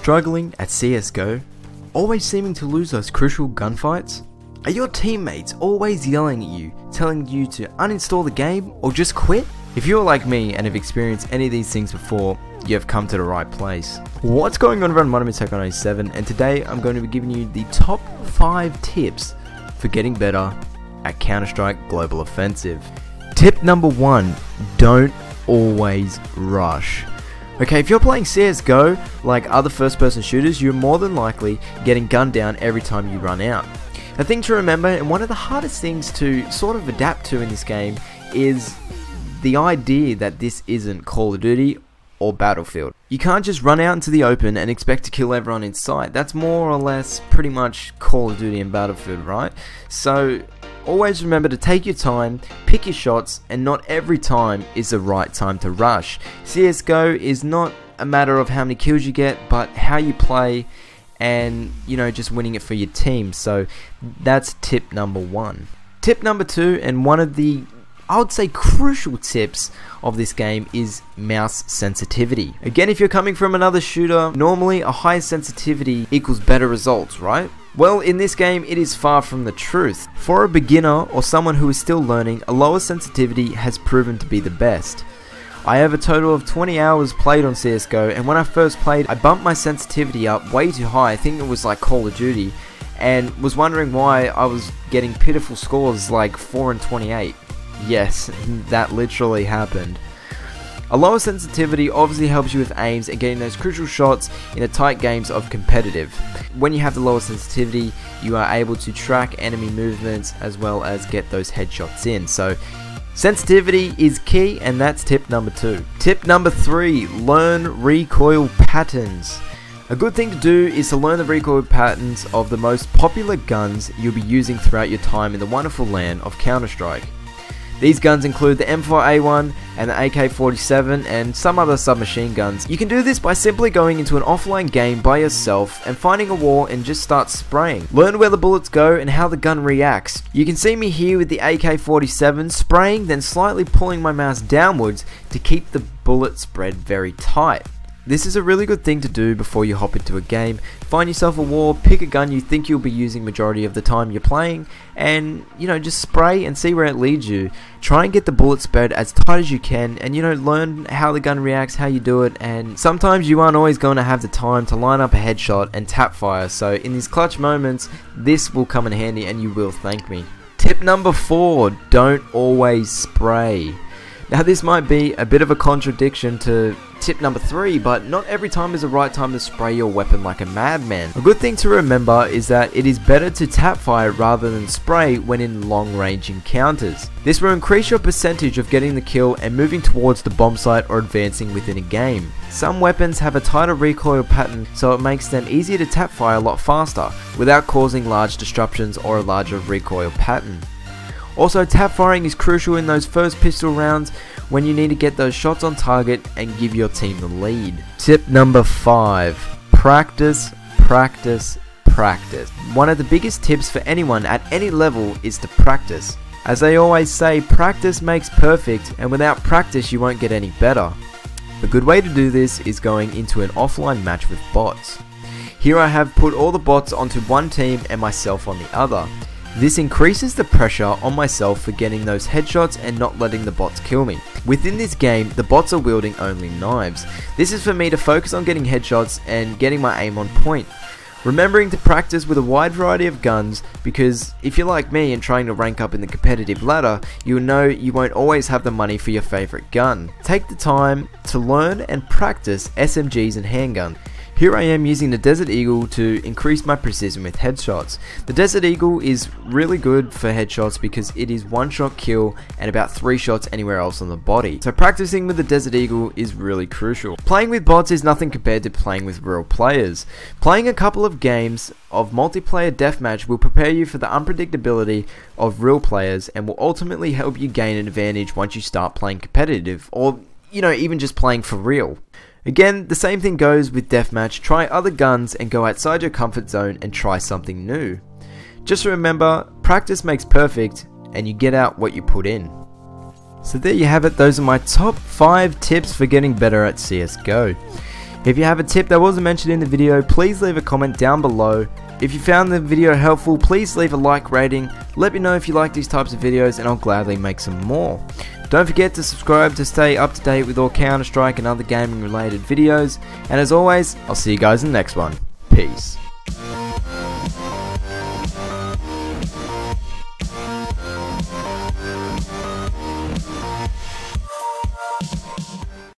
struggling at CSGO? Always seeming to lose those crucial gunfights? Are your teammates always yelling at you, telling you to uninstall the game or just quit? If you're like me and have experienced any of these things before, you have come to the right place. What's going on everyone, my name is Tech97 and today I'm going to be giving you the top 5 tips for getting better at Counter-Strike Global Offensive. Tip number 1, don't always rush. Okay, if you're playing CSGO like other first person shooters, you're more than likely getting gunned down every time you run out. A thing to remember, and one of the hardest things to sort of adapt to in this game, is the idea that this isn't Call of Duty or Battlefield. You can't just run out into the open and expect to kill everyone in sight. That's more or less pretty much Call of Duty and Battlefield, right? So always remember to take your time, pick your shots, and not every time is the right time to rush. CSGO is not a matter of how many kills you get, but how you play and, you know, just winning it for your team. So that's tip number 1. Tip number 2, and one of the, I would say, crucial tips of this game, is mouse sensitivity. Again, if you're coming from another shooter, normally a higher sensitivity equals better results, right? Well, in this game, it is far from the truth. For a beginner or someone who is still learning, a lower sensitivity has proven to be the best. I have a total of 20 hours played on CSGO, and when I first played, I bumped my sensitivity up way too high. I think it was like Call of Duty, and was wondering why I was getting pitiful scores like 4 and 28. Yes, that literally happened. A lower sensitivity obviously helps you with aims and getting those crucial shots in the tight games of competitive. When you have the lower sensitivity, you are able to track enemy movements as well as get those headshots in. So sensitivity is key, and that's tip number 2. Tip number 3, learn recoil patterns. A good thing to do is to learn the recoil patterns of the most popular guns you'll be using throughout your time in the wonderful land of Counter-Strike. These guns include the M4A1 and the AK-47 and some other submachine guns. You can do this by simply going into an offline game by yourself and finding a wall and just start spraying. Learn where the bullets go and how the gun reacts. You can see me here with the AK-47 spraying, then slightly pulling my mouse downwards to keep the bullet spread very tight. This is a really good thing to do before you hop into a game. Find yourself a wall, pick a gun you think you'll be using majority of the time you're playing, and, you know, just spray and see where it leads you. Try and get the bullet spread as tight as you can, and, you know, learn how the gun reacts, how you do it, and sometimes you aren't always going to have the time to line up a headshot and tap fire, so in these clutch moments, this will come in handy and you will thank me. Tip number 4, don't always spray. Now this might be a bit of a contradiction to tip number 3, but not every time is the right time to spray your weapon like a madman. A good thing to remember is that it is better to tap fire rather than spray when in long range encounters. This will increase your percentage of getting the kill and moving towards the bomb site or advancing within a game. Some weapons have a tighter recoil pattern, so it makes them easier to tap fire a lot faster without causing large disruptions or a larger recoil pattern. Also, tap firing is crucial in those first pistol rounds when you need to get those shots on target and give your team the lead. Tip number 5, practice, practice, practice. One of the biggest tips for anyone at any level is to practice. As they always say, practice makes perfect, and without practice you won't get any better. A good way to do this is going into an offline match with bots. Here I have put all the bots onto one team and myself on the other. This increases the pressure on myself for getting those headshots and not letting the bots kill me. Within this game, the bots are wielding only knives. This is for me to focus on getting headshots and getting my aim on point. Remembering to practice with a wide variety of guns, because if you're like me and trying to rank up in the competitive ladder, you'll know you won't always have the money for your favorite gun. Take the time to learn and practice SMGs and handguns. Here I am using the Desert Eagle to increase my precision with headshots. The Desert Eagle is really good for headshots because it is one shot kill and about 3 shots anywhere else on the body. So practicing with the Desert Eagle is really crucial. Playing with bots is nothing compared to playing with real players. Playing a couple of games of multiplayer deathmatch will prepare you for the unpredictability of real players and will ultimately help you gain an advantage once you start playing competitive, or, you know, even just playing for real. Again, the same thing goes with deathmatch. Try other guns and go outside your comfort zone and try something new. Just remember, practice makes perfect, and you get out what you put in. So there you have it, those are my top 5 tips for getting better at CSGO. If you have a tip that wasn't mentioned in the video, please leave a comment down below. If you found the video helpful, please leave a like rating. Let me know if you like these types of videos and I'll gladly make some more. Don't forget to subscribe to stay up to date with all Counter-Strike and other gaming related videos. And as always, I'll see you guys in the next one. Peace.